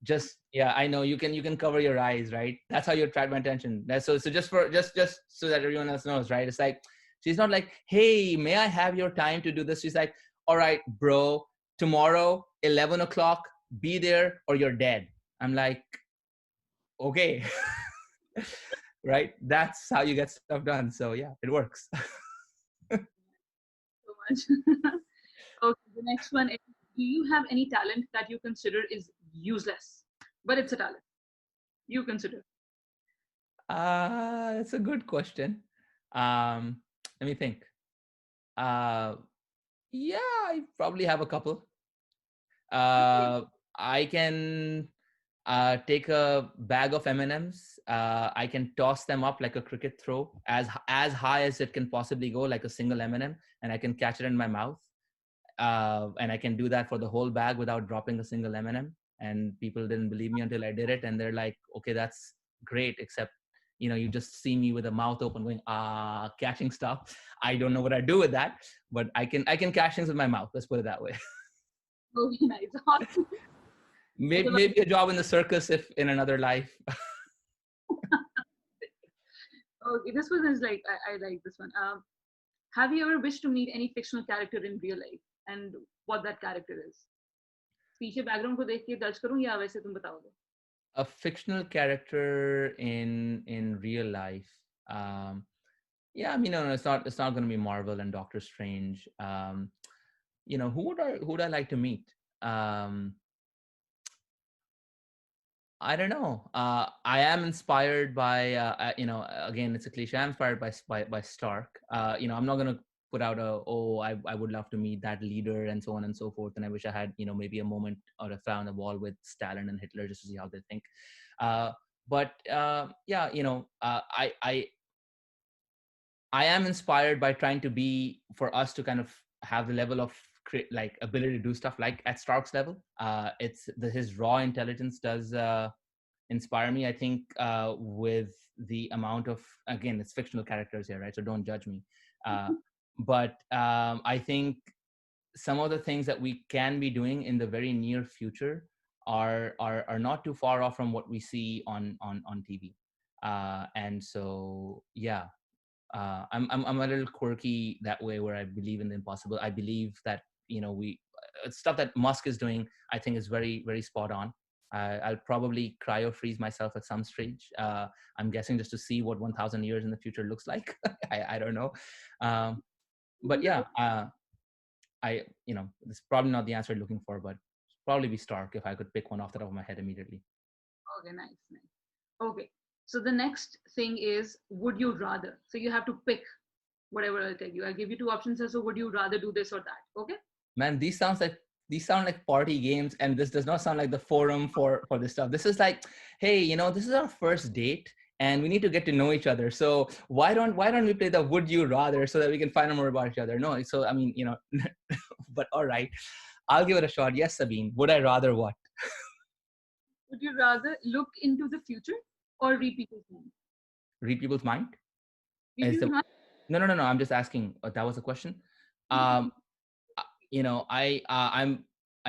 Just, yeah, I know, you can cover your eyes, right? That's how you attract my attention. So just so that everyone else knows, right? It's like, she's not like, hey, may I have your time to do this? She's like, all right, bro, tomorrow 11 o'clock, be there or you're dead. I'm like, okay. Right, that's how you get stuff done. So yeah, it works. So much. Okay, the next one is, do you have any talent that you consider is useless, but it's a talent you consider? That's a good question. Let me think. uh yeah, I probably have a couple. I can take a bag of M&Ms. I can toss them up like a cricket throw, as high as it can possibly go, like a single M&M, and I can catch it in my mouth. And I can do that for the whole bag without dropping a single M&M. And people didn't believe me until I did it, and they're like, "Okay, that's great," except you just see me with a mouth open, going catching stuff. I don't know what I do with that, but I can catch things with my mouth. Let's put it that way. Okay, nice. Awesome. Maybe a job in the circus if in another life. Okay, this one is like, I like this one. Have you ever wished to meet any fictional character in real life and what that character is? पीछे background को देख के दर्ज करूं या वैसे तुम बताओगे? A fictional character in real life. Yeah, I mean, no, it's not going to be Marvel and Doctor Strange. Who would I like to meet? I don't know. I am inspired by, again, it's a cliche. I'm inspired by Stark. I'm not gonna put out I would love to meet that leader and so on and so forth. And I wish I had, maybe a moment or a fly on the wall with Stalin and Hitler just to see how they think. Yeah, I am inspired by trying to be, for us to kind of have the level of like ability to do stuff like at Stark's level. His raw intelligence does inspire me. I think with the amount of, again, it's fictional characters here, right? So don't judge me. But I think some of the things that we can be doing in the very near future are not too far off from what we see on TV. And so, yeah. I'm a little quirky that way, where I believe in the impossible. I believe that stuff that Musk is doing, I think, is very, very spot on. I'll probably cryo freeze myself at some stage. I'm guessing just to see what 1,000 years in the future looks like. I don't know, but yeah, it's probably not the answer you're looking for, but probably be Stark if I could pick one off the top of my head immediately. Okay, nice. Okay. So the next thing is, would you rather? So you have to pick whatever I'll tell you. I'll give you two options. So would you rather do this or that? Okay. Man, these sound like party games, and this does not sound like the forum for this stuff. This is like, hey, this is our first date, and we need to get to know each other. So why don't we play the would you rather so that we can find out more about each other? No, so I mean, but all right, I'll give it a shot. Yes, Sabine, would I rather what? Would you rather look into the future or read people's mind? Read people's mind? Read people's mind? No. I'm just asking. That was a question. I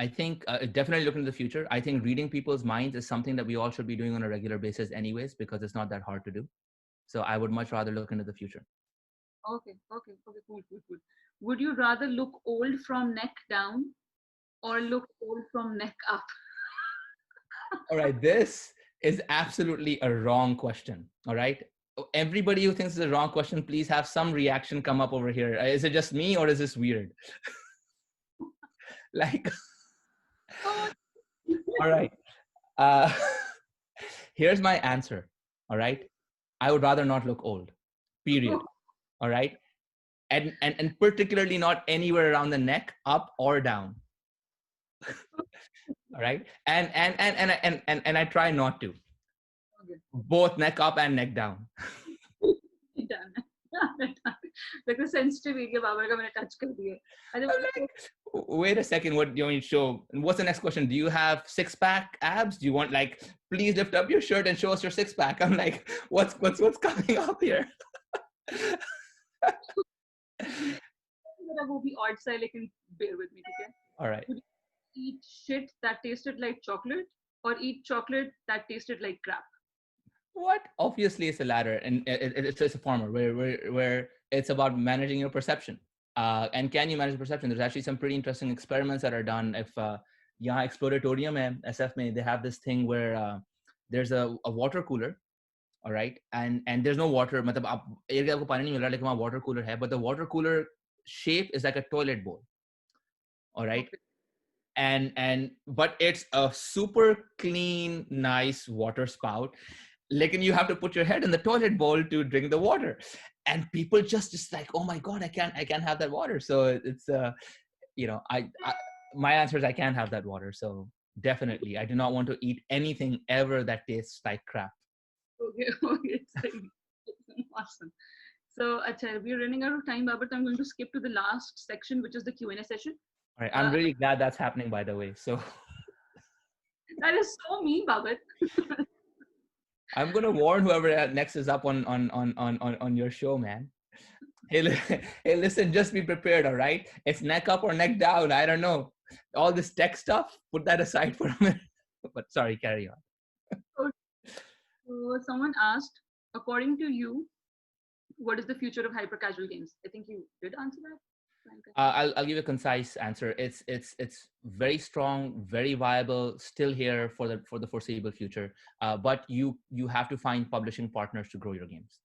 think definitely look into the future. I think reading people's minds is something that we all should be doing on a regular basis anyways, because it's not that hard to do. So I would much rather look into the future. Okay, cool. Would you rather look old from neck down or look old from neck up? All right, this is absolutely a wrong question. All right. Everybody who thinks it's a wrong question, please have some reaction come up over here. Is it just me or is this weird? Like, all right. Here's my answer. All right. I would rather not look old, period. All right. And particularly not anywhere around the neck, up or down. All right. And I try not to. Okay. Both neck up and neck down. Like the sensitive area, Babar ka maine touch kar diye. Wait a second, what do you want me to show? And what's the next question? Do you have six-pack abs? Do you want, like, please lift up your shirt and show us your six-pack? I'm like, what's coming up here? That will be odd side, like, bear with me, okay? All right. Would you eat shit that tasted like chocolate or eat chocolate that tasted like crap? What? Obviously, it's the latter, and it's a former where it's about managing your perception. And can you manage the perception? There's actually some pretty interesting experiments that are done. If यहाँ Exploratorium hai, SF mein, they have this thing where there's a water cooler, all right, and there's no water. मतलब आप एक आपको पानी नहीं मिल रहा, लेकिन वहाँ water cooler है, but the water cooler shape is like a toilet bowl, all right. Okay. But it's a super clean, nice water spout. Like, you have to put your head in the toilet bowl to drink the water, and people just like, oh my god, I can't have that water. So it's My answer is I can't have that water. So definitely, I do not want to eat anything ever that tastes like crap. Okay, okay, awesome. So, acha, we're running out of time, but I'm going to skip to the last section, which is the Q&A session. All right. I'm really glad that's happening, by the way. So that is so mean, Babar. I'm gonna warn whoever next is up on your show, man. Hey, hey, listen, just be prepared, all right? It's neck up or neck down. I don't know. All this tech stuff, put that aside for a minute. But sorry, carry on. So, someone asked, according to you, what is the future of hyper casual games? I think you did answer that. I'll give you a concise answer. It's very strong, very viable, still here for the foreseeable future. But you have to find publishing partners to grow your games.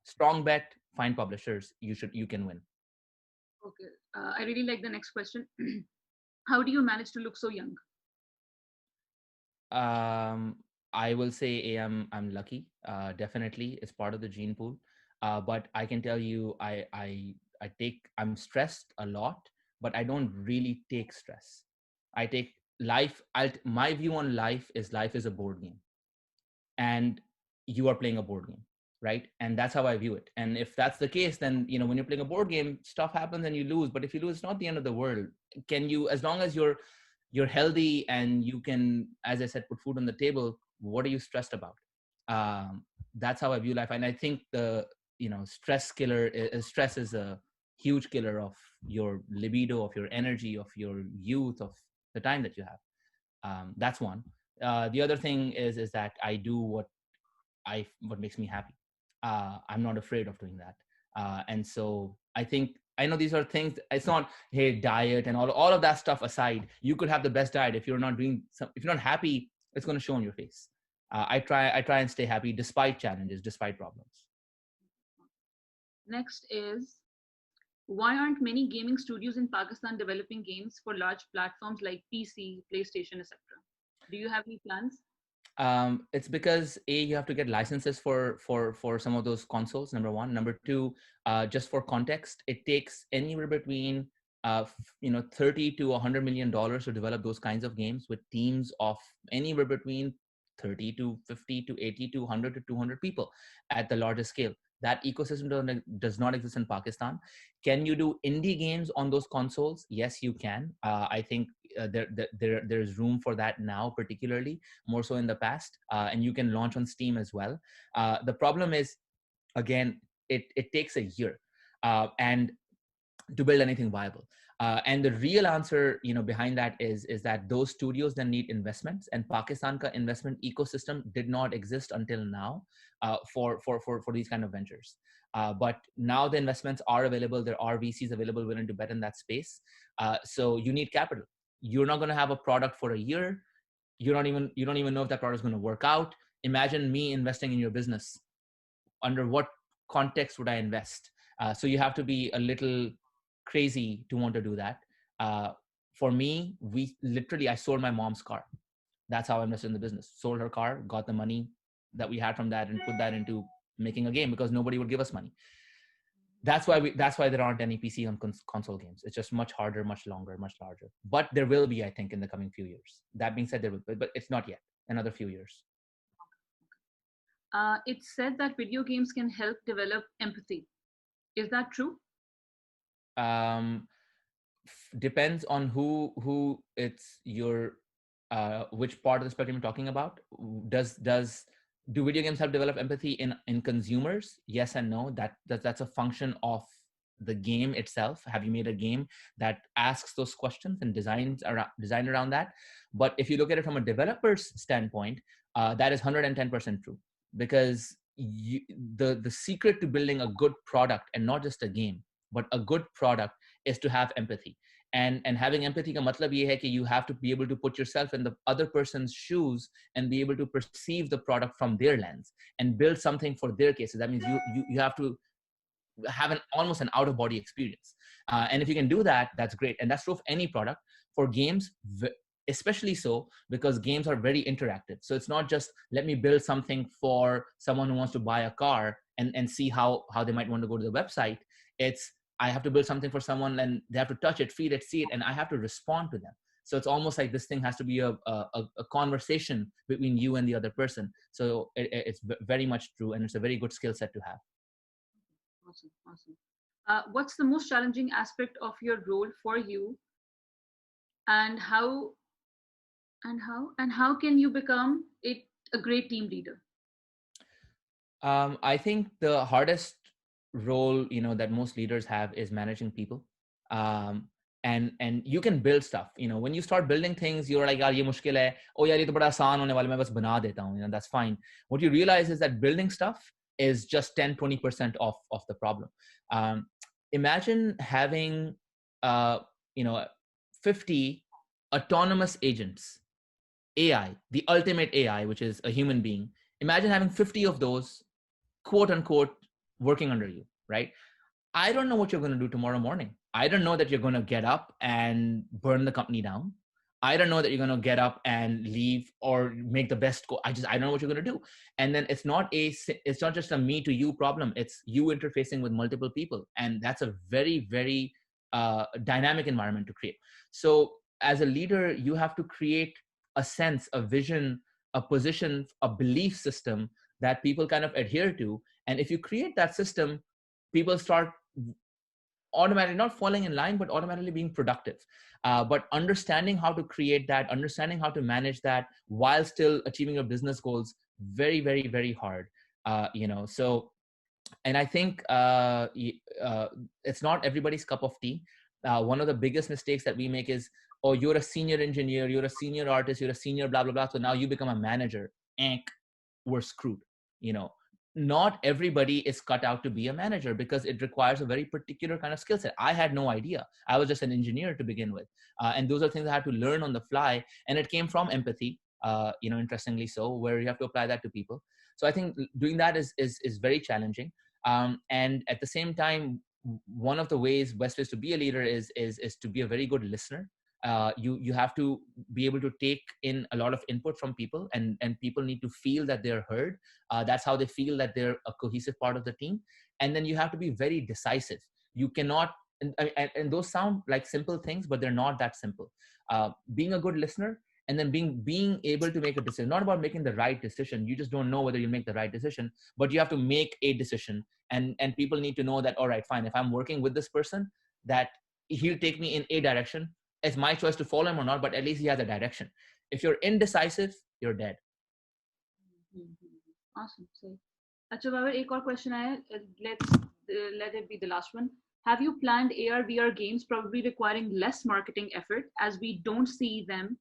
Strong bet, find publishers. You can win. Okay, I really like the next question. How do you manage to look so young? I will say I'm lucky. Definitely, it's part of the gene pool. But I can tell you, I'm stressed a lot, but I don't really take stress. I take life. My view on life is a board game, and you are playing a board game, right? And that's how I view it. And if that's the case, then when you're playing a board game, stuff happens and you lose. But if you lose, it's not the end of the world. As long as you're healthy and you can, as I said, put food on the table, what are you stressed about? That's how I view life. And I think the stress is a huge killer of your libido, of your energy, of your youth, of the time that you have. That's one. The other thing is that I do what makes me happy. I'm not afraid of doing that. And so I know these are things. It's not, hey, diet and all of that stuff aside. You could have the best diet if you're not happy. It's going to show on your face. I try and stay happy despite challenges, despite problems. Next is, why aren't many gaming studios in Pakistan developing games for large platforms like PC, PlayStation, etc.? Do you have any plans? It's because you have to get licenses for some of those consoles. Number one. Number two, just for context, it takes anywhere between $30 to $100 million to develop those kinds of games with teams of anywhere between 30 to 50 to 80 to 100 to 200 people at the largest scale. That ecosystem does not exist in Pakistan. Can you do indie games on those consoles? Yes, you can. I think there's room for that now, particularly more so in the past, and you can launch on Steam as well. The problem is, again, it takes a year, and to build anything viable. And the real answer, behind that is that those studios then need investments, and Pakistan ka investment ecosystem did not exist until now for these kind of ventures. But now the investments are available. There are VCs available willing to bet in that space. So you need capital. You're not going to have a product for a year. You don't even know if that product is going to work out. Imagine me investing in your business. Under what context would I invest? So you have to be a little crazy to want to do that. For me, I sold my mom's car. That's how I invested in the business. Sold her car, got the money that we had from that, and put that into making a game because nobody would give us money. That's why there aren't any PC on console games. It's just much harder, much longer, much larger. But there will be, I think, in the coming few years. That being said, there will be, but it's not yet. Another few years. It's said that video games can help develop empathy. Is that true? Depends on who it's your which part of the spectrum you're talking about. Do video games help develop empathy in consumers? Yes and no. That's a function of the game itself. Have you made a game that asks those questions and designed around that? But if you look at it from a developer's standpoint, that is 110% true, because the secret to building a good product, and not just a game but a good product, is to have empathy. And having empathy ka matlab ye hai ki you have to be able to put yourself in the other person's shoes and be able to perceive the product from their lens and build something for their cases. That means you have to have almost an out of body experience. And if you can do that, that's great. And that's true of any product. For games, especially so, because games are very interactive. So it's not just let me build something for someone who wants to buy a car and see how they might want to go to the website. It's I have to build something for someone and they have to touch it, feel it, see it, and I have to respond to them. So it's almost like this thing has to be a conversation between you and the other person. So it's very much true, and it's a very good skill set to have. Awesome, awesome. What's the most challenging aspect of your role for you, and how can you become a great team leader? I think the hardest role, that most leaders have is managing people. Um, and you can build stuff. When you start building things, you're like, yaar, ye mushkil hai. Oh, yaar, ye to bada aasan hone wala, main bas bana deta hu. That's fine. What you realize is that building stuff is just 10-20% of the problem. Imagine having, uh, 50 autonomous agents, AI, the ultimate AI, which is a human being. Imagine having 50 of those, quote unquote, working under you, right? I don't know what you're going to do tomorrow morning. I don't know that you're going to get up and burn the company down. I don't know that you're going to get up and leave or make the best go. I don't know what you're going to do. And then it's not just a me to you problem. It's you interfacing with multiple people. And that's a very, very dynamic environment to create. So as a leader, you have to create a sense, a vision, a position, a belief system that people kind of adhere to. And if you create that system, people start automatically not falling in line, but automatically being productive. But understanding how to create that, understanding how to manage that while still achieving your business goals, very, very, very hard. So, and I think it's not everybody's cup of tea. One of the biggest mistakes that we make is, oh, you're a senior engineer, you're a senior artist, you're a senior blah, blah, blah. So now you become a manager. We're screwed. Not everybody is cut out to be a manager because it requires a very particular kind of skill set. I had no idea. I was just an engineer to begin with. And those are things I had to learn on the fly. And it came from empathy, interestingly so, where you have to apply that to people. So I think doing that is very challenging. And at the same time, one of the ways best ways to be a leader is to be a very good listener. You have to be able to take in a lot of input from people, and people need to feel that they're heard. That's how they feel that they're a cohesive part of the team. And then you have to be very decisive. You cannot, and those sound like simple things, but they're not that simple. Being a good listener, and then being able to make a decision, not about making the right decision. You just don't know whether you make the right decision, but you have to make a decision. And people need to know that, all right, fine, if I'm working with this person, that he'll take me in a direction. It's my choice to follow him or not, but at least he has a direction. If you're indecisive, you're dead. Awesome. So, Acha Babar, एक और question है. Let it be the last one. Have you planned AR/VR games probably requiring less marketing effort as we don't see them?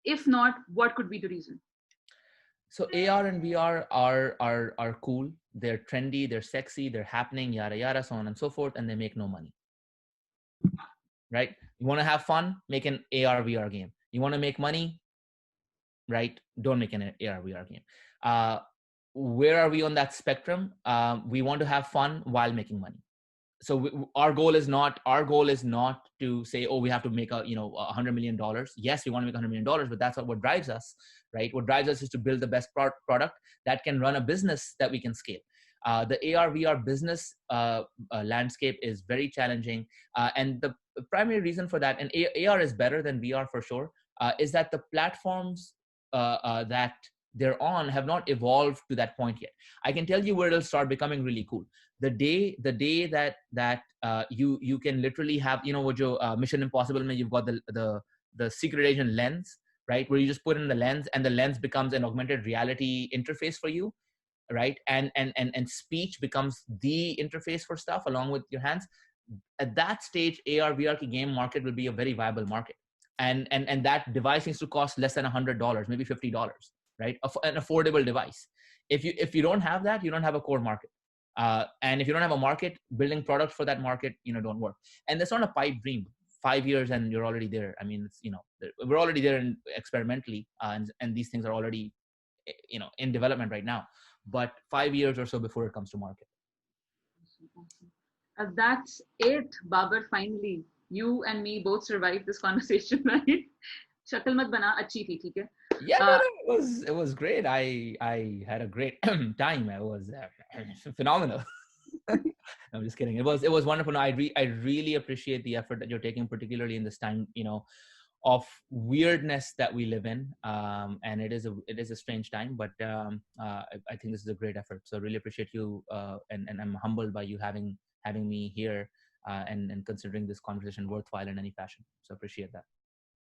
If not, what could be the reason? So AR and VR are cool. They're trendy. They're sexy. They're happening. Yada yada, so on and so forth, and they make no money. Right? You want to have fun? Make an AR/VR game. You want to make money? Right? Don't make an AR/VR game. Where are we on that spectrum? We want to have fun while making money. So our goal is not to say, oh, we have to make $100 million. Yes, we want to make $100 million, but that's not what drives us, right? What drives us is to build the best product that can run a business that we can scale. The AR/VR business landscape is very challenging, and the primary reason for that, and AR is better than VR for sure, is that the platforms that they're on have not evolved to that point yet. I can tell you where it'll start becoming really cool. The day that you can literally have, what your Mission Impossible, you've got the secret agent lens, right, where you just put in the lens and the lens becomes an augmented reality interface for you, right, and speech becomes the interface for stuff along with your hands. At that stage, AR/VR game market will be a very viable market, and that device needs to cost less than $100, maybe $50, right? An affordable device. If you don't have that, you don't have a core market. And if you don't have a market, building products for that market, don't work. And that's not a pipe dream. 5 years and you're already there. I mean, it's, we're already there experimentally, and these things are already, in development right now. But 5 years or so before it comes to market. That's it, Babar. Finally, you and me both survived this conversation, right? Shakal mat bana, achhi thi, theek hai? Yeah, it was great. I had a great time. It was phenomenal. I'm just kidding. It was wonderful. No, I really appreciate the effort that you're taking, particularly in this time, of weirdness that we live in. And it is a strange time, but I think this is a great effort. So really appreciate you, and I'm humbled by you having me here, and considering this conversation worthwhile in any fashion. So appreciate that.